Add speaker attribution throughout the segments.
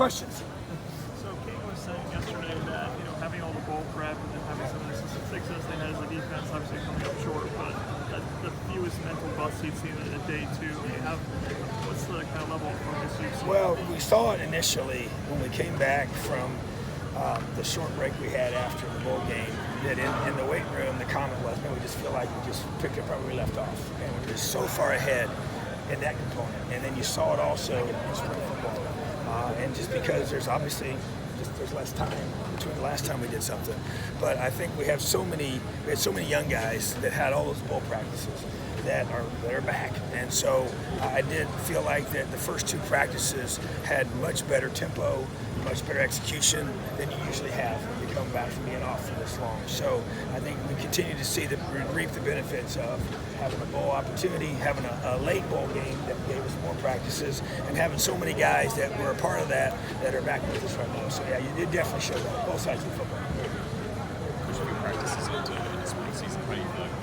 Speaker 1: questions.
Speaker 2: So Kate was saying yesterday that having all the ball prep and then having some of the success they had as a defense, obviously coming up short, but the fewest mental busts he'd seen in a day too. What's the kind of level of focus you've seen?
Speaker 1: Well, we saw it initially when we came back from the short break we had after the bowl game. That in the weight room, the comment was, man, we just feel like we just picked up where we left off, and we're just so far ahead in that component. And then you saw it also in spring football, and just because there's obviously there's less time between the last time we did something. But I think we had so many young guys that had all those bowl practices that are back. And so I did feel like that the first two practices had much better tempo, much better execution than you usually have when you come back from being off for this long. So I think we continue to see reap the benefits of having a bowl opportunity, having a late bowl game that gave us more practices, and having so many guys that were a part of that are back with us right now. So yeah, you did definitely show that, both sides of the football.
Speaker 3: There's a few practices into the spring season. How do you feel like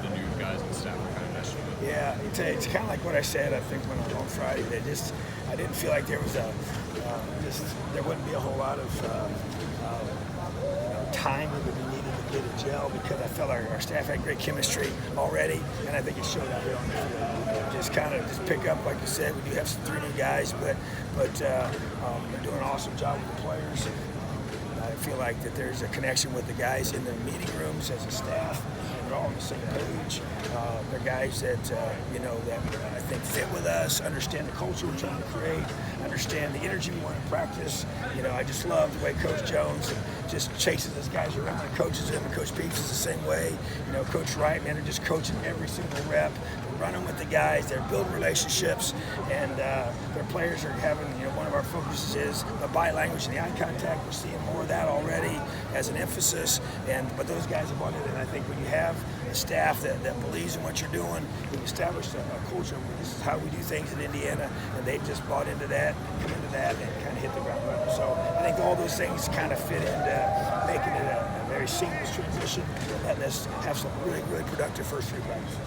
Speaker 3: the new guys and staff are kind of meshing with?
Speaker 1: Yeah, it's kind of like what I said, I think, on Friday. I didn't feel like there was there wouldn't be a whole lot of time that would be needed to get a gel, because I felt our staff had great chemistry already, and I think it showed out here on the field. Just pick up, like you said, we do have some 3 new guys, but they're doing an awesome job with the players. I feel like that there's a connection with the guys in the meeting rooms as a staff. They're all on the same page. They're guys that that I think fit with us, understand the culture we're trying to create, understand the energy we want to practice. I just love the way Coach Jones just chases those guys around and coaches them, and Coach Peeps is the same way. Coach Wright, man, they're just coaching every single rep. They're running with the guys. They're building relationships, and their players are having. One of our focuses is the body language and the eye contact. We're seeing more of that already as an emphasis, but those guys have wanted it. And I think when you have a staff that believes in what you're doing, you establish a culture where this is how we do things in Indiana, and they've just bought into that, come into that, and kind of hit the ground running. So I think all those things kind of fit into making it a very seamless transition, letting us have some really, really productive first 3 practices.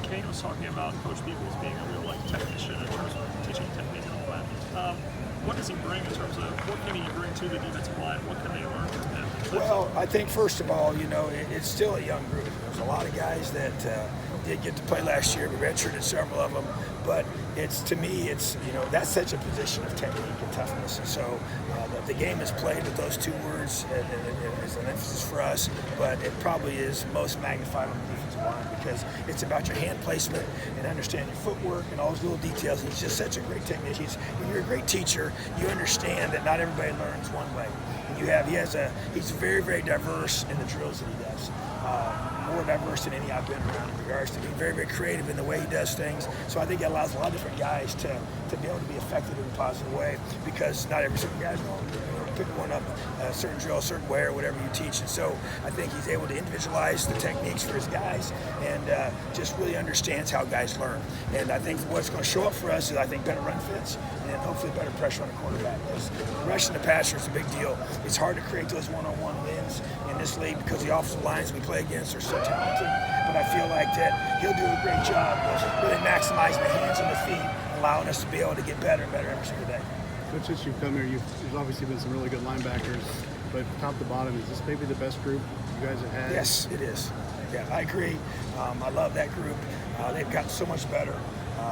Speaker 2: Kane was talking about Coach Peoples being a real technician in terms of teaching technique and all that. What does he bring in terms of what can he bring to the defensive line? What can they learn from him?
Speaker 1: Well, I think first of all, it's still a young group. There's a lot of guys that did get to play last year. We redshirted several of them, but to me, that's such a position of technique and toughness. And so the game is played with those 2 words as an emphasis for us, but it probably is most magnified on the defensive line, because it's about your hand placement and understanding your footwork and all those little details. He's just such a great technician. When you're a great teacher, you understand that not everybody learns one way. He's very, very diverse in the drills that he does. More diverse than any I've been around in regards to being very, very creative in the way he does things. So I think it allows a lot of different guys to be able to be effective in a positive way, because not every single guy's going to pick one up a certain drill, a certain way, or whatever you teach. And so I think he's able to individualize the techniques for his guys, and just really understands how guys learn. And I think what's going to show up for us is, I think, better run fits and hopefully better pressure on the quarterback. Because rushing the passer is a big deal. It's hard to create those one-on-one wins in this league because the offensive lines we play against are so talented. But I feel like that he'll do a great job of really maximizing the hands and the feet, allowing us to be able to get better and better every single day.
Speaker 4: Coach, since you've come here, there's obviously been some really good linebackers, but top to bottom, is this maybe the best group you guys have had?
Speaker 1: Yes, it is. Yeah, I agree. I love that group. They've gotten so much better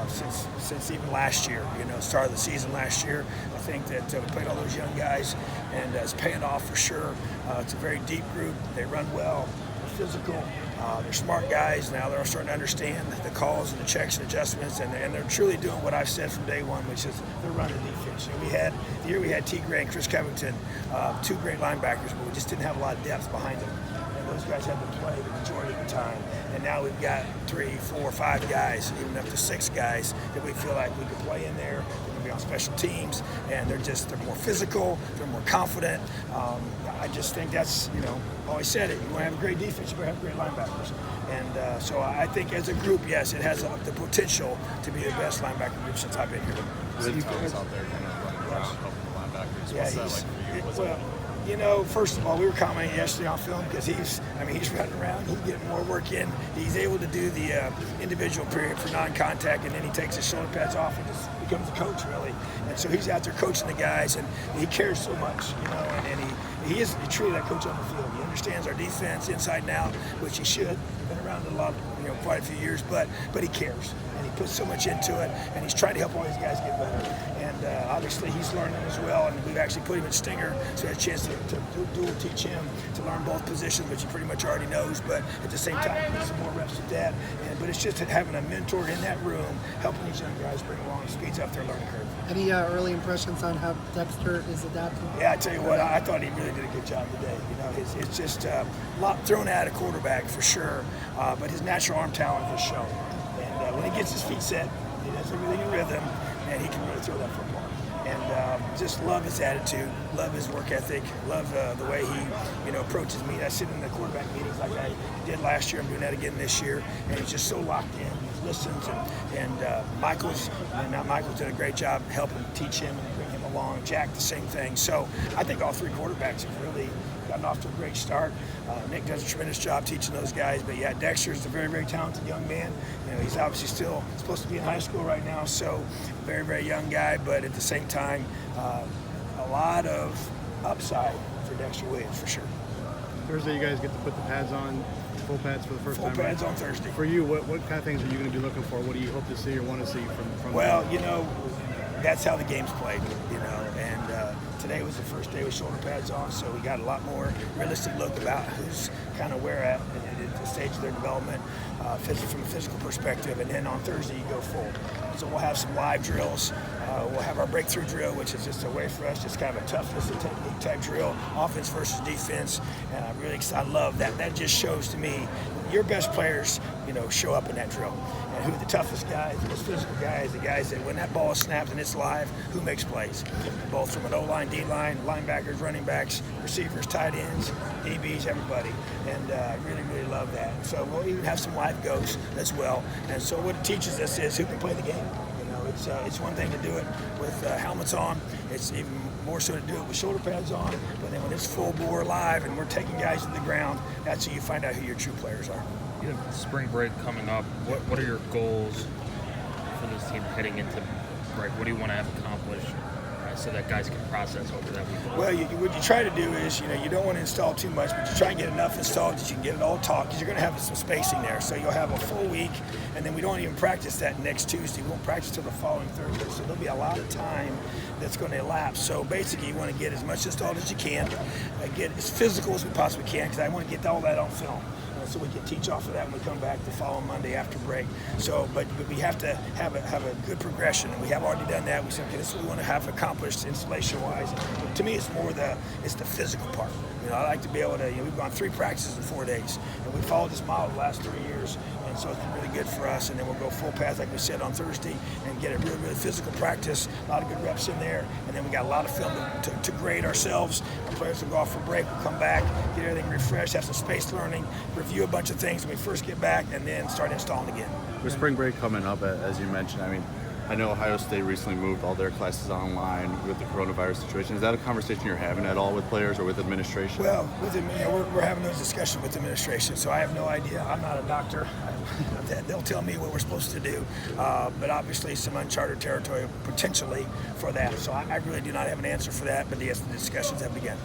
Speaker 1: since even last year. Start of the season last year. I think that we played all those young guys, and it's paying off for sure. It's a very deep group. They run well. They're physical. They're smart guys. Now they're starting to understand the calls and the checks and adjustments, and they're truly doing what I've said from day one, which is they're running the defense. The year we had T. Gray and Chris Covington, 2 great linebackers, but we just didn't have a lot of depth behind them. And those guys had to play the majority of the time. And now we've got 3, 4, 5 guys, even up to 6 guys that we feel like we could play in there. They can be on special teams, and they're more physical, they're more confident. I just think that's, always said it. You want to have a great defense, you better have great linebackers. And so I think as a group, yes, it has the potential to be the best linebacker group since I've been here.
Speaker 3: With Thomas out there kind of running around, helping the linebackers, what's that like for you?
Speaker 1: First of all, we were commenting yesterday on film because he's running around, he's getting more work in. He's able to do the individual period for non-contact, and then he takes his shoulder pads off and just becomes the coach, really. And so he's out there coaching the guys, and he cares so much, you know, and he is truly that coach on the field. He understands our defense inside and out, which he should. Been around it a lot, you know, quite a few years, but he cares, and he puts so much into it, and he's trying to help all these guys get better. And obviously he's learning as well, and we've actually put him at Stinger, so we had a chance to dual teach him to learn both positions, which he pretty much already knows, but at the same time, get some more reps at that. But it's just having a mentor in that room, helping these young guys bring along, speeds up their learning curve.
Speaker 5: Any early impressions on how Dexter is adapting?
Speaker 1: Yeah, I tell you what, I thought he really did a good job today. You know, it's just a lot thrown at a quarterback for sure, but his natural arm talent has shown. And when he gets his feet set, he does everything in rhythm, and he can really throw that football. And just love his attitude, love his work ethic, love the way he, you know, approaches me. I sit in the quarterback meetings like I did last year. I'm doing that again this year, and he's just so locked in. He listens, and Michael's done a great job helping teach him and bring him along. Jack, the same thing. So I think all three quarterbacks have really gotten off to a great start. Nick does a tremendous job teaching those guys, but yeah, Dexter's a very, very talented young man. You know, he's obviously still supposed to be in high school right now, so very, very young guy, but at the same time, a lot of upside for Dexter Williams for sure.
Speaker 4: Thursday, you guys get to put the pads on, full pads for the first time.
Speaker 1: Full pads on Thursday.
Speaker 4: For you, what kind of things are you going to be looking for? What do you hope to see or want to see from
Speaker 1: Well, you know, that's how the game's played, you know, and today was the first day with shoulder pads on, so we got a lot more realistic look about who's kind of where at the stage of their development, from a physical perspective, and then on Thursday you go full. So we'll have some live drills. We'll have our breakthrough drill, which is just a way for us, just kind of a toughness and technique type drill, offense versus defense, and I'm really excited. I love that. That just shows to me your best players, you know, show up in that drill. And who the toughest guys, the most physical guys, the guys that when that ball is snapped and it's live, who makes plays? Both from an O-line, D-line, linebackers, running backs, receivers, tight ends, DBs, everybody. And I really, really love that. So we'll even have some live goes as well. And so what it teaches us is who can play the game. You know, it's one thing to do it with helmets on. It's even more so to do it with shoulder pads on. But then when it's full bore live and we're taking guys to the ground, that's how you find out who your true players are.
Speaker 6: You have spring break coming up. What are your goals for this team heading into break? What do you want to have accomplished so that guys can process over that week?
Speaker 1: Well, what you try to do is, you know, you don't want to install too much, but you try and get enough installed that you can get it all taught, because you're going to have some spacing there. So you'll have a full week, and then we don't even practice that next Tuesday. We won't practice till the following Thursday. So there'll be a lot of time that's going to elapse. So basically, you want to get as much installed as you can, get as physical as we possibly can, because I want to get all that on film, so we can teach off of that when we come back the following Monday after break. So, but we have to have a good progression, and we have already done that. We said, okay, this is what we want to have accomplished installation-wise. To me, it's the physical part. You know, I like to be able to. You know, we've gone 3 practices in 4 days, and we followed this model the last 3 years, and so it's been really good for us. And then we'll go full pads, like we said, on Thursday, and get a really, really physical practice. A lot of good reps in there, and then we got a lot of film to grade ourselves. Our players will go off for break, we'll come back, get everything refreshed, have some space learning, review a bunch of things when we first get back, and then start installing again.
Speaker 7: With spring break coming up, as you mentioned, I mean, I know Ohio State recently moved all their classes online with the coronavirus situation. Is that a conversation you're having at all with players or with administration?
Speaker 1: Well, we're having those discussions with administration, so I have no idea. I'm not a doctor. They'll tell me what we're supposed to do, but obviously some uncharted territory potentially for that. So I really do not have an answer for that, but yes, the discussions have begun.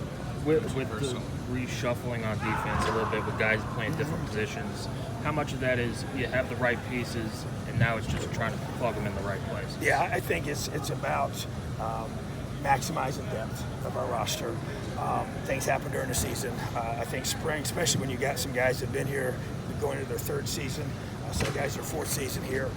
Speaker 6: With the reshuffling on defense a little bit with guys playing different positions, how much of that is you have the right pieces and now it's just trying to plug them in the right place?
Speaker 1: Yeah, I think it's about maximizing depth of our roster. Things happen during the season. I think spring, especially when you got some guys that have been here going into their 3rd season, some guys are 4th season here.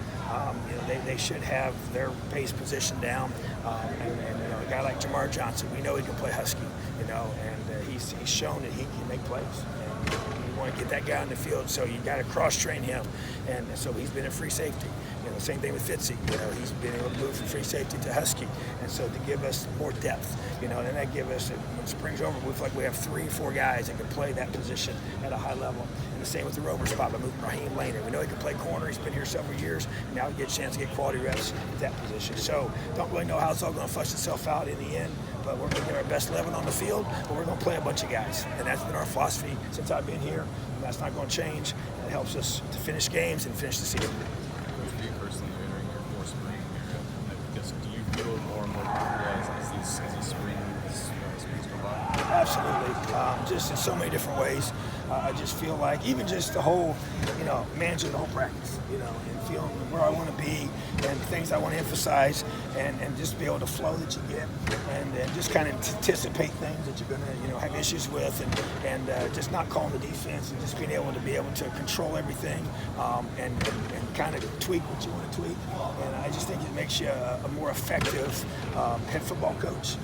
Speaker 1: You know, they should have their base position down. And you know, a guy like Jamar Johnson, we know he can play Husky. You know, and he's shown that he can make plays. And you want to get that guy on the field, so you got to cross-train him. And so he's been a free safety. You know, same thing with Fitzy. You know, he's been able to move from free safety to Husky, and so to give us more depth. You know, and then that give us, when spring's over, we feel like we have 3 or 4 guys that can play that position at a high level. And the same with the rover spot by moving Raheem Laner. We know he can play corner. He's been here several years, and now we get a chance to get quality reps at that position. So don't really know how it's all going to flush itself out in the end, but we're going to get our best 11 on the field, but we're going to play a bunch of guys. And that's been our philosophy since I've been here, and that's not going to change. It helps us to finish games and finish the season.
Speaker 3: For you personally, entering your 4th spring, I guess
Speaker 1: absolutely. Just in so many different ways. I just feel like even just the whole, managing the whole practice, and feeling where I want to be and things I want to emphasize, and just be able to flow that you get, and just kind of anticipate things that you're going to, have issues with, and just not calling the defense, and just being able to control everything, and kind of tweak what you want to tweak. And I just think it makes you a more effective head football coach.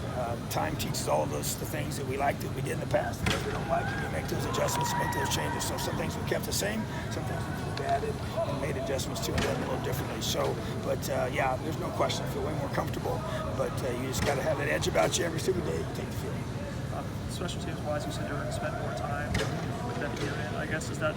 Speaker 1: Time teaches all of us the things that we like that we did in the past, and if we don't like it, we make those adjustments, make those changes. So some things we kept the same, some things we could have added and made adjustments to and done a little differently. So, but yeah, there's no question. I feel way more comfortable, but you just got to have that edge about you every single day you take the field.
Speaker 2: Special teams wise, you said you're going to spend more time with them here. I guess is that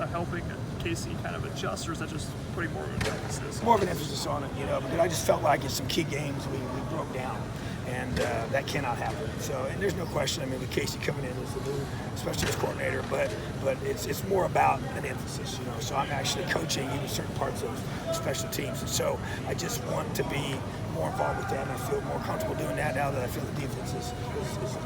Speaker 2: helping Casey kind of adjust, or is that just putting more of an emphasis?
Speaker 1: More of an emphasis on it, because I just felt like in some key games we broke down, and that cannot happen. So, and there's no question. I mean, with Casey coming in as the new special teams coordinator, but it's more about an emphasis, So I'm actually coaching even certain parts of special teams, and so I just want to be more involved with that, and I feel more comfortable doing that now that I feel the defense is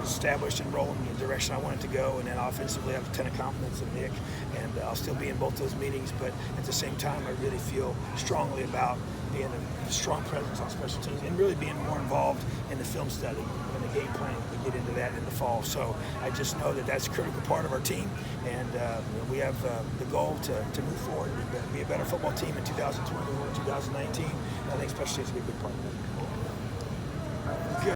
Speaker 1: established and rolling in the direction I want it to go. And then offensively, I have a ton of confidence in Nick, and I'll still be in both those meetings. But at the same time, I really feel strongly about being a strong presence on special teams and really being more involved in the film study and the game plan. We get into that in the fall. So I just know that that's a critical part of our team, and we have the goal to move forward and be a better football team in 2020 or 2019. I think special teams will be a big part of that.